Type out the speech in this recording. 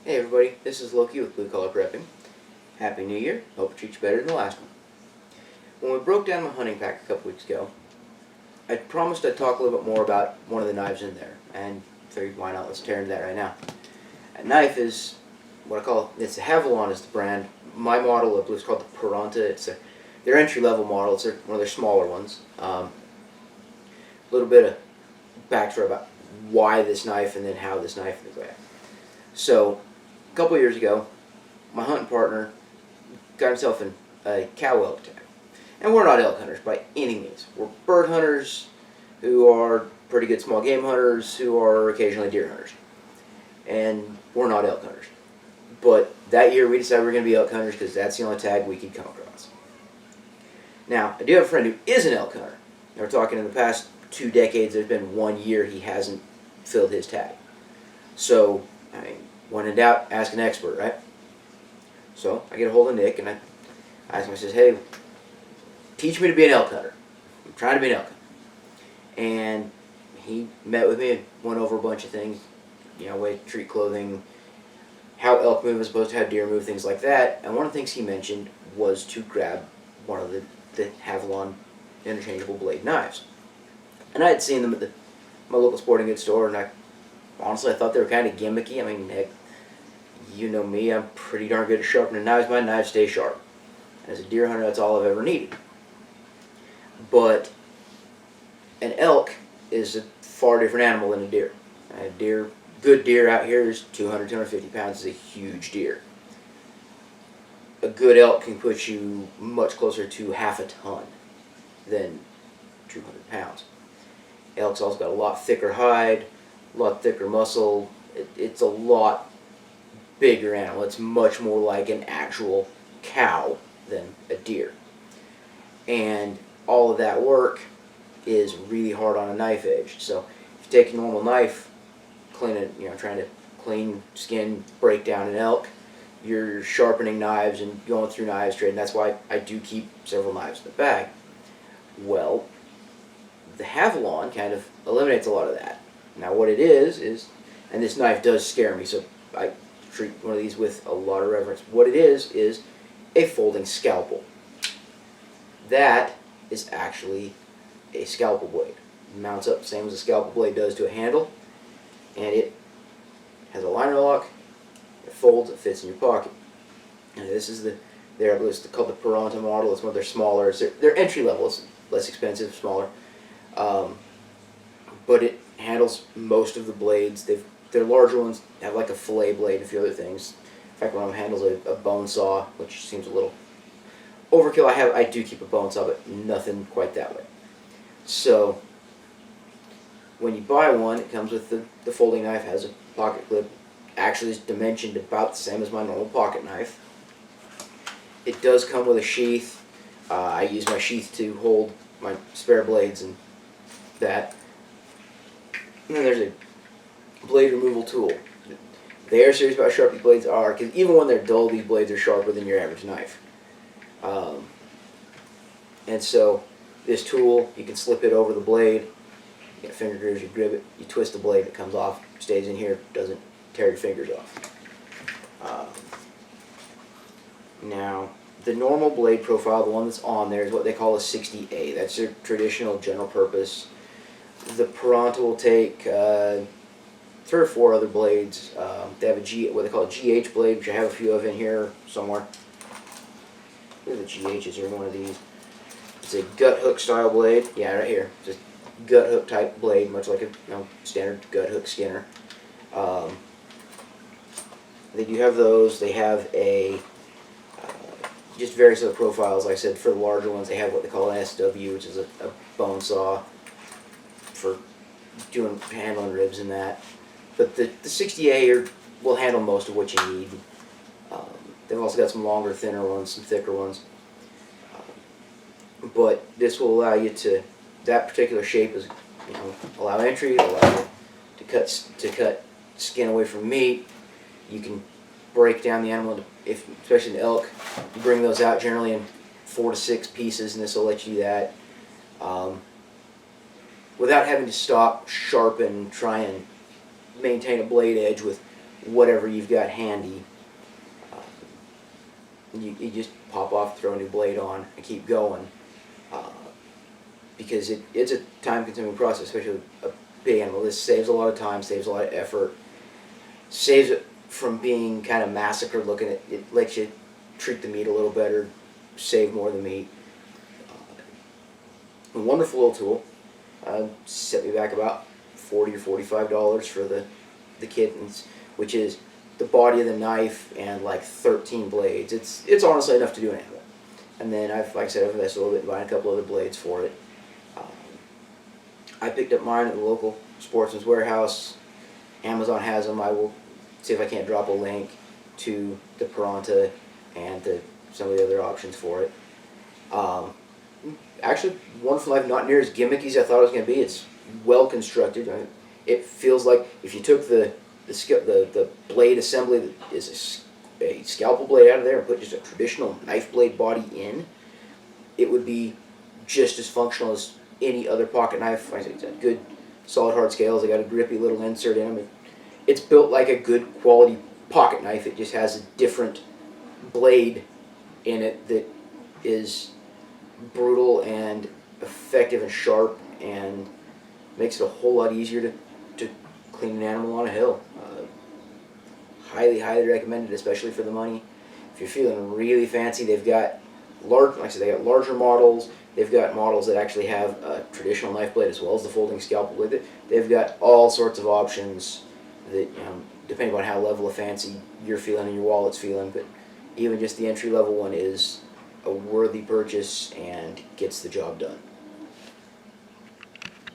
Hey everybody, this is Loki with Blue Collar Prepping. Happy New Year. Hope it treats you better than the last one. When we broke down my hunting pack a couple weeks ago, I promised I'd talk a little bit more about one of the knives in there, and figured why not, let's tear into that right now. That knife is what I call, it's a Havalon is the brand. My model of blue is called the Piranta. It's their entry-level model. It's one of their smaller ones. A little bit of backstory about why this knife and then how this knife is like. So, a couple years ago, my hunting partner got himself in a cow elk tag. And we're not elk hunters by any means. We're bird hunters who are pretty good small game hunters who are occasionally deer hunters. And we're not elk hunters. But that year we decided we were going to be elk hunters because that's the only tag we could come across. Now, I do have a friend who is an elk hunter. And we're talking in the past 2 decades, there's been 1 year he hasn't filled his tag. So, I mean, when in doubt, ask an expert, right? So I get a hold of Nick and I ask him, I says, hey, teach me to be an elk hunter. I'm trying to be an elk hunter. And he met with me and went over a bunch of things, you know, way to treat clothing, how elk move as opposed to how deer move, things like that. And one of the things he mentioned was to grab one of the Havalon interchangeable blade knives. And I had seen them at my local sporting goods store, and honestly, I thought they were kind of gimmicky. I mean, heck, you know me, I'm pretty darn good at sharpening knives. My knives stay sharp. As a deer hunter, that's all I've ever needed. But an elk is a far different animal than a deer. A good deer out here is 200, 250 pounds is a huge deer. A good elk can put you much closer to half a ton than 200 pounds. Elk's also got a lot thicker hide, a lot thicker muscle. It's a lot bigger animal. It's much more like an actual cow than a deer. And all of that work is really hard on a knife edge. So if you take a normal knife, clean it, trying to clean, skin, break down an elk, you're sharpening knives and going through knives trade, and that's why I do keep several knives in the bag. Well, the Havalon kind of eliminates a lot of that. Now what it is, and this knife does scare me, so I treat one of these with a lot of reverence. What it is a folding scalpel. That is actually a scalpel blade. It mounts up the same as a scalpel blade does to a handle, and it has a liner lock, it folds, it fits in your pocket. And this is it's called the Piranta model. It's one of their smaller, they're entry level, it's less expensive, smaller. But it handles most of the blades. Their larger ones have like a fillet blade and a few other things. In fact, one of them handles a bone saw, which seems a little overkill. I do keep a bone saw, but nothing quite that way. So when you buy one, it comes with the folding knife, has a pocket clip. Actually, is dimensioned about the same as my normal pocket knife. It does come with a sheath. I use my sheath to hold my spare blades and that. And then there's a blade removal tool. They are serious about how sharp these blades are, because even when they're dull, these blades are sharper than your average knife. And so this tool, you can slip it over the blade. You get finger grooves, you grip it, you twist the blade, it comes off, stays in here, doesn't tear your fingers off. Now, the normal blade profile, the one that's on there, is what they call a 60A. That's their traditional general purpose. The Piranta will take 3 or 4 other blades. They have what they call a GH blade, which I have a few of in here somewhere. Where are the GHs are in one of these? It's a gut hook style blade. Yeah, right here. Just gut hook type blade, much like a standard gut hook skinner. They do have those. They have just various other profiles. Like I said, for the larger ones, they have what they call an SW, which is a bone saw for handling ribs and that. But the 60A will handle most of what you need. They've also got some longer, thinner ones, some thicker ones. But this will allow you that particular shape is, allow entry, allow you to cut skin away from meat. You can break down the animal, especially an elk, you bring those out generally in 4 to 6 pieces, and this will let you do that. without having to stop, sharpen, try and maintain a blade edge with whatever you've got handy. You just pop off, throw a new blade on, and keep going. Because it's a time-consuming process, especially with a big animal. This saves a lot of time, saves a lot of effort, saves it from being kind of massacred looking. It lets you treat the meat a little better, save more of the meat. A wonderful little tool. Set me back about $40 or $45 for the kit, which is the body of the knife and like 13 blades. It's honestly enough to do an animal. And then like I said, I've invested a little bit in buying a couple other blades for it. I picked up mine at the local Sportsman's Warehouse. Amazon has them. I will see if I can't drop a link to the Piranta and to some of the other options for it. Actually, wonderful knife, not near as gimmicky as I thought it was going to be. It's well constructed. It feels like if you took the blade assembly that is a scalpel blade out of there and put just a traditional knife blade body in, it would be just as functional as any other pocket knife. Like I said, it's got good solid hard scales. They got a grippy little insert in them. It's built like a good quality pocket knife. It just has a different blade in it that is brutal and effective and sharp and makes it a whole lot easier to clean an animal on a hill. Highly, highly recommended, especially for the money. If you're feeling really fancy, they've got like I said, they got larger models. They've got models that actually have a traditional knife blade as well as the folding scalpel with it. They've got all sorts of options that, depending on how level of fancy you're feeling and your wallet's feeling, but even just the entry level one is a worthy purchase and gets the job done.